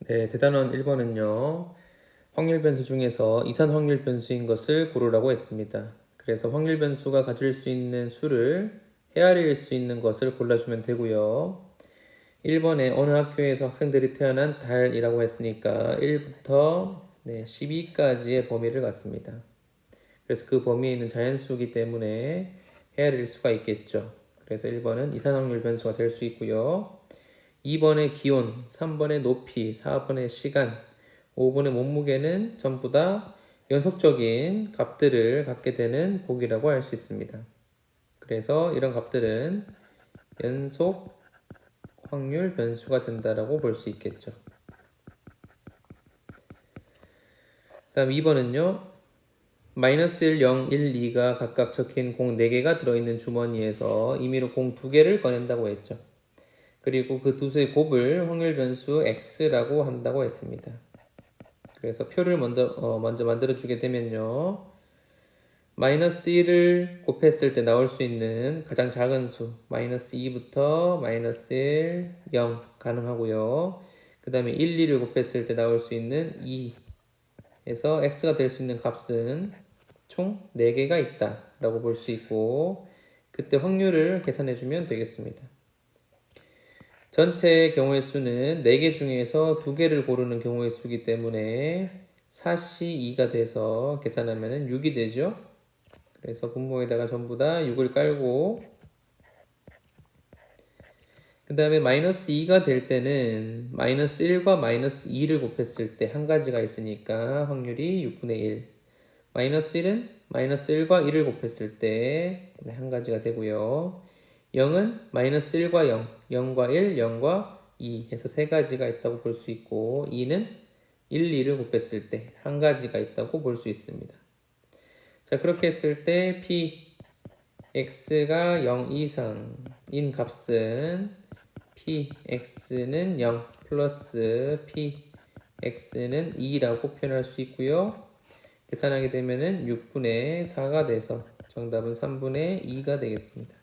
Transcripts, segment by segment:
네, 대단원 1번은요. 확률 변수 중에서 이산 확률 변수인 것을 고르라고 했습니다. 그래서 확률 변수가 가질 수 있는 수를 헤아릴 수 있는 것을 골라주면 되고요. 1번에 어느 학교에서 학생들이 태어난 달이라고 했으니까 1부터 12까지의 범위를 갖습니다. 그래서 그 범위에 있는 자연수이기 때문에 헤아릴 수가 있겠죠. 그래서 1번은 이산 확률 변수가 될 수 있고요. 2번의 기온, 3번의 높이, 4번의 시간, 5번의 몸무게는 전부 다 연속적인 값들을 갖게 되는 보기라고 할 수 있습니다. 그래서 이런 값들은 연속 확률 변수가 된다라고 볼 수 있겠죠. 다음 2번은요. 마이너스 1, 0, 1, 2가 각각 적힌 공 4개가 들어있는 주머니에서 임의로 공 2개를 꺼낸다고 했죠. 그리고 그 두 수의 곱을 확률 변수 x라고 한다고 했습니다. 그래서 표를 먼저 만들어주게 되면요. 마이너스 1을 곱했을 때 나올 수 있는 가장 작은 수 마이너스 2부터 마이너스 1, 0 가능하고요. 그 다음에 1, 2를 곱했을 때 나올 수 있는 2에서 x가 될 수 있는 값은 총 4개가 있다 라고 볼 수 있고 그때 확률을 계산해주면 되겠습니다. 전체의 경우의 수는 4개 중에서 2개를 고르는 경우의 수이기 때문에 4시 2가 돼서 계산하면 6이 되죠. 그래서 분모에다가 전부 다 6을 깔고 그 다음에 마이너스 2가 될 때는 마이너스 1과 마이너스 2를 곱했을 때 한 가지가 있으니까 확률이 6분의 1 마이너스 1은 마이너스 1과 1을 곱했을 때 한 가지가 되고요. 0은 마이너스 1과 0, 0과 1, 0과 2 해서 세 가지가 있다고 볼 수 있고 2는 1, 2를 곱했을 때 한 가지가 있다고 볼 수 있습니다. 자, 그렇게 했을 때 p x가 0 이상인 값은 px는 0 플러스 px는 2라고 표현할 수 있고요. 계산하게 되면은 6분의 4가 돼서 정답은 3분의 2가 되겠습니다.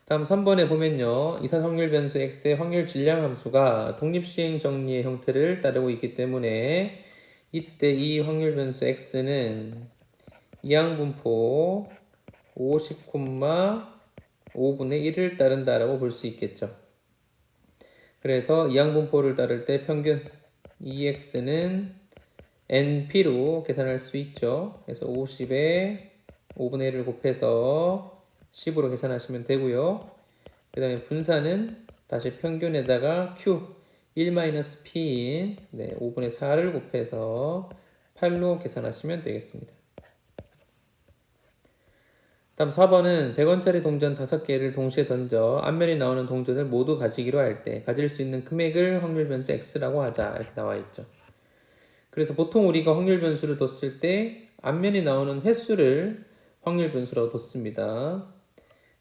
다음 3번에 보면요. 이산 확률 변수 x의 확률 질량 함수가 독립시행 정리의 형태를 따르고 있기 때문에 이때 이 확률 변수 x는 이항분포 50,5분의 1을 따른다라고 볼 수 있겠죠. 그래서 이항분포를 따를 때 평균 EX는 NP로 계산할 수 있죠. 그래서 50에 5분의 1을 곱해서 10으로 계산하시면 되고요. 그 다음에 분산은 다시 평균에다가 Q 1-P인 5분의 4를 곱해서 8로 계산하시면 되겠습니다. 다음 4번은 100원짜리 동전 5개를 동시에 던져 앞면이 나오는 동전을 모두 가지기로 할 때 가질 수 있는 금액을 확률 변수 x라고 하자 이렇게 나와 있죠. 그래서 보통 우리가 확률 변수를 뒀을 때 앞면이 나오는 횟수를 확률 변수라고 뒀습니다.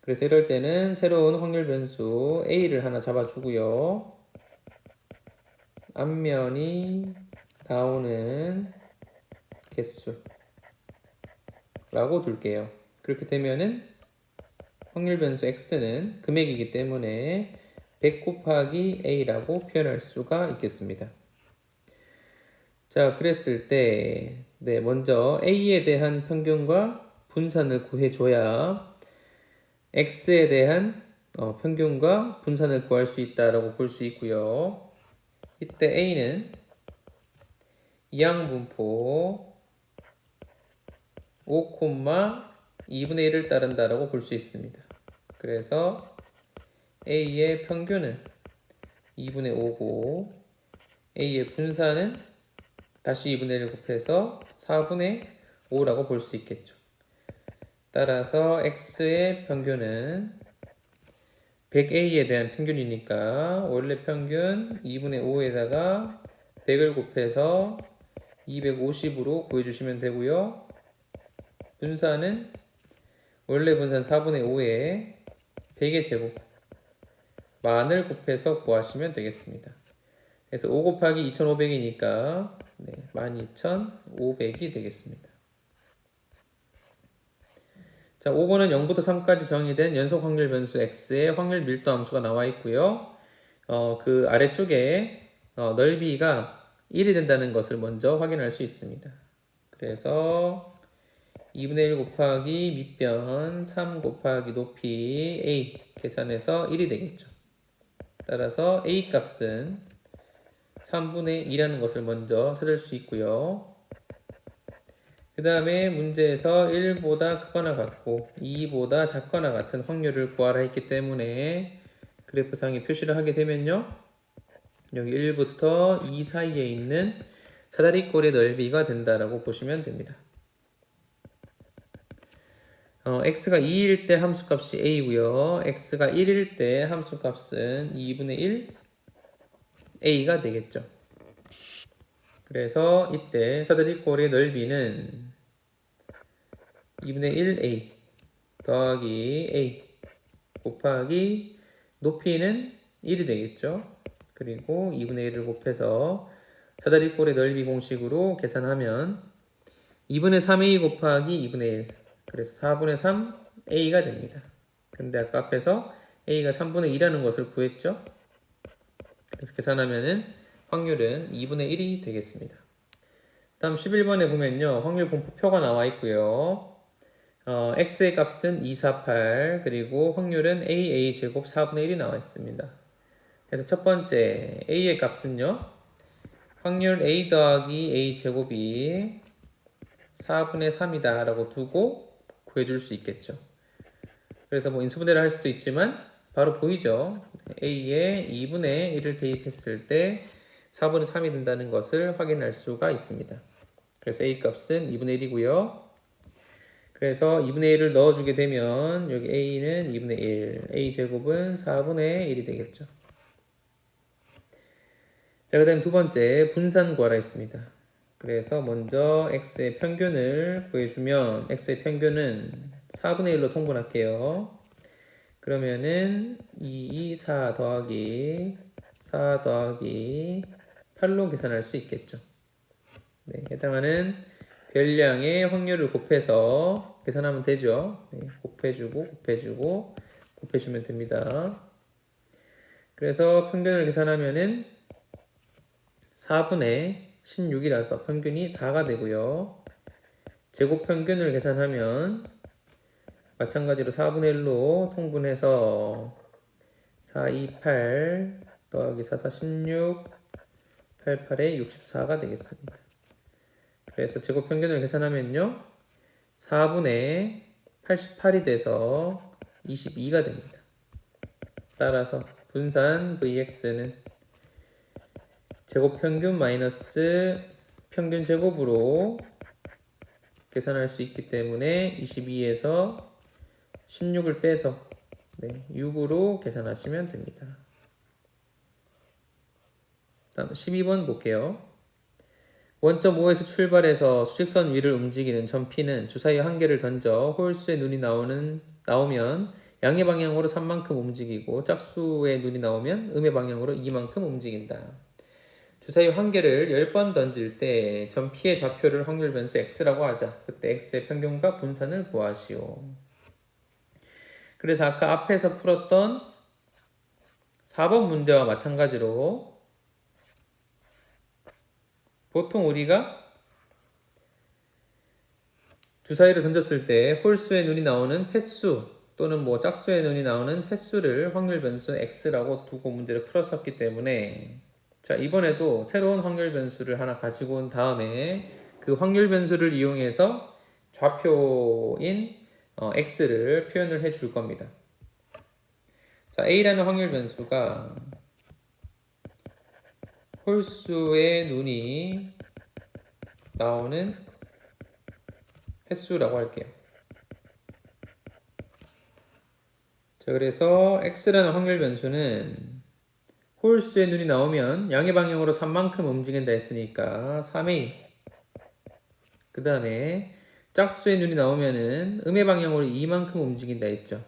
그래서 이럴 때는 새로운 확률 변수 a를 하나 잡아주고요. 앞면이 나오는 개수라고 둘게요. 그렇게 되면은 확률 변수 x는 금액이기 때문에 100 곱하기 a라고 표현할 수가 있겠습니다. 자, 그랬을 때 먼저 a에 대한 평균과 분산을 구해줘야 x에 대한 평균과 분산을 구할 수 있다라고 볼 수 있고요. 이때 a는 이항분포 5,2분의 1을 따른다라고 볼 수 있습니다. 그래서 a의 평균은 2분의 5고 a의 분산은 다시 2분의 1을 곱해서 4분의 5라고 볼 수 있겠죠. 따라서 x의 평균은 100a에 대한 평균이니까 원래 평균 2분의 5에다가 100을 곱해서 250으로 구해주시면 되고요. 분산은 원래 분산 4분의 5에 100의 제곱 만을 곱해서 구하시면 되겠습니다. 그래서 5 곱하기 2500이니까 12500이 되겠습니다. 자, 5번은 0부터 3까지 정의된 연속 확률 변수 x의 확률 밀도 함수가 나와 있고요. 그 아래쪽에 넓이가 1이 된다는 것을 먼저 확인할 수 있습니다. 그래서 2분의 1 곱하기 밑변 3 곱하기 높이 a 계산해서 1이 되겠죠. 따라서 a 값은 3분의 2라는 것을 먼저 찾을 수 있고요. 그 다음에 문제에서 1보다 크거나 같고 2보다 작거나 같은 확률을 구하라 했기 때문에 그래프상에 표시를 하게 되면요. 여기 1부터 2 사이에 있는 사다리꼴의 넓이가 된다라고 보시면 됩니다. x가 2일 때 함수값이 a고요. x가 1일 때 함수값은 2분의 1 a가 되겠죠. 그래서 이때 사다리꼴의 넓이는 2분의 1a 더하기 a 곱하기 높이는 1이 되겠죠. 그리고 2분의 1을 곱해서 사다리꼴의 넓이 공식으로 계산하면 2분의 3a 곱하기 2분의 1 그래서 4분의 3a가 됩니다. 근데 아까 앞에서 a가 3분의 2라는 것을 구했죠. 그래서 계산하면은 확률은 2분의 1이 되겠습니다. 다음 11번에 보면요. 확률 분포표가 나와 있고요. x의 값은 248 그리고 확률은 a 제곱 4분의 1이 나와 있습니다. 그래서 첫 번째 a의 값은요. 확률 a 더하기 a 제곱이 4분의 3이다 라고 두고 구해줄 수 있겠죠. 그래서 뭐 인수분해를 할 수도 있지만 바로 보이죠. a에 2분의 1을 대입했을 때 4분의 3이 된다는 것을 확인할 수가 있습니다. 그래서 a 값은 2분의 1이고요. 그래서 2분의 1을 넣어주게 되면 여기 a는 2분의 1, a 제곱은 4분의 1이 되겠죠. 자, 그 다음 두 번째 분산 구하라 했습니다. 그래서 먼저 x의 평균을 구해주면 x의 평균은 4분의 1로 통분할게요. 그러면은 4 더하기 4 더하기 8로 계산할 수 있겠죠. 네, 해당하는 별량의 확률을 곱해서 계산하면 되죠. 네, 곱해주고 곱해주면 됩니다. 그래서 평균을 계산하면은 4분의 16이라서 평균이 4가 되고요. 제곱 평균을 계산하면 마찬가지로 4분의 1로 통분해서 4, 2, 8 더하기 4, 4, 16 8, 8에 64가 되겠습니다. 그래서 제곱 평균을 계산하면요. 4분의 88이 돼서 22가 됩니다. 따라서 분산 vx는 제곱 평균 마이너스 평균 제곱으로 계산할 수 있기 때문에 22에서 16을 빼서 6으로 계산하시면 됩니다. 다음 12번 볼게요. 원점 O에서 출발해서 수직선 위를 움직이는 점 P는 주사위 한 개를 던져 홀수의 눈이 나오면 양의 방향으로 3만큼 움직이고 짝수의 눈이 나오면 음의 방향으로 2만큼 움직인다. 주사위 한 개를 10번 던질 때 점 P의 좌표를 확률 변수 x라고 하자. 그때 x의 평균과 분산을 구하시오. 그래서 아까 앞에서 풀었던 4번 문제와 마찬가지로 보통 우리가 주사위를 던졌을 때 홀수의 눈이 나오는 횟수 또는 뭐 짝수의 눈이 나오는 횟수를 확률 변수 x라고 두고 문제를 풀었었기 때문에 자 이번에도 새로운 확률 변수를 하나 가지고 온 다음에 그 확률 변수를 이용해서 좌표인 x를 표현을 해 줄 겁니다. 자 a라는 확률 변수가 홀수의 눈이 나오는 횟수라고 할게요. 자, 그래서 x라는 확률 변수는 홀수의 눈이 나오면 양의 방향으로 3만큼 움직인다 했으니까 3a. 그 다음에 짝수의 눈이 나오면은 음의 방향으로 2만큼 움직인다 했죠.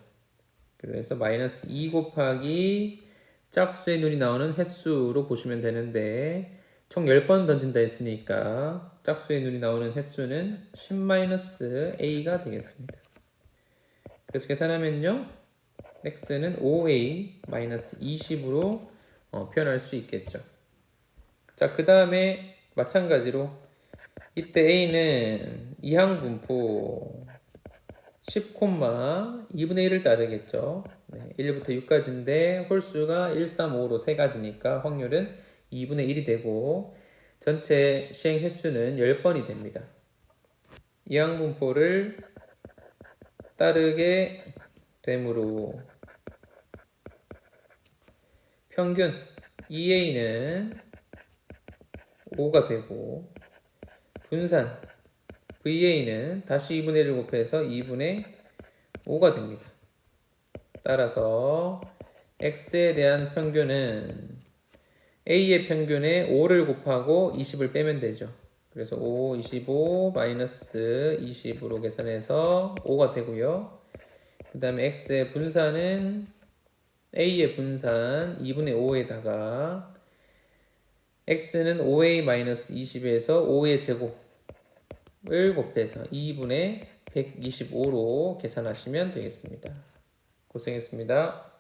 그래서 마이너스 2 곱하기 짝수의 눈이 나오는 횟수로 보시면 되는데 총 10번 던진다 했으니까 짝수의 눈이 나오는 횟수는 10-a가 되겠습니다. 그래서 계산하면요. x는 5a-20으로 표현할 수 있겠죠. 자, 그 다음에 마찬가지로 이때 A는 이항분포 10,2분의 1을 따르겠죠. 네, 1부터 6까지인데 홀수가 1, 3, 5로 3가지니까 확률은 2분의 1이 되고 전체 시행 횟수는 10번이 됩니다. 이항분포를 따르게 되므로 평균 EA는 5가 되고 분산 VA는 다시 2분의 1을 곱해서 2분의 5가 됩니다. 따라서 X에 대한 평균은 A의 평균에 5를 곱하고 20을 빼면 되죠. 그래서 5, 25, 마이너스 20으로 계산해서 5가 되고요. 그 다음에 X의 분산은 A의 분산 2분의 5에다가 X는 5A-20에서 5의 제곱을 곱해서 2분의 125로 계산하시면 되겠습니다. 고생했습니다.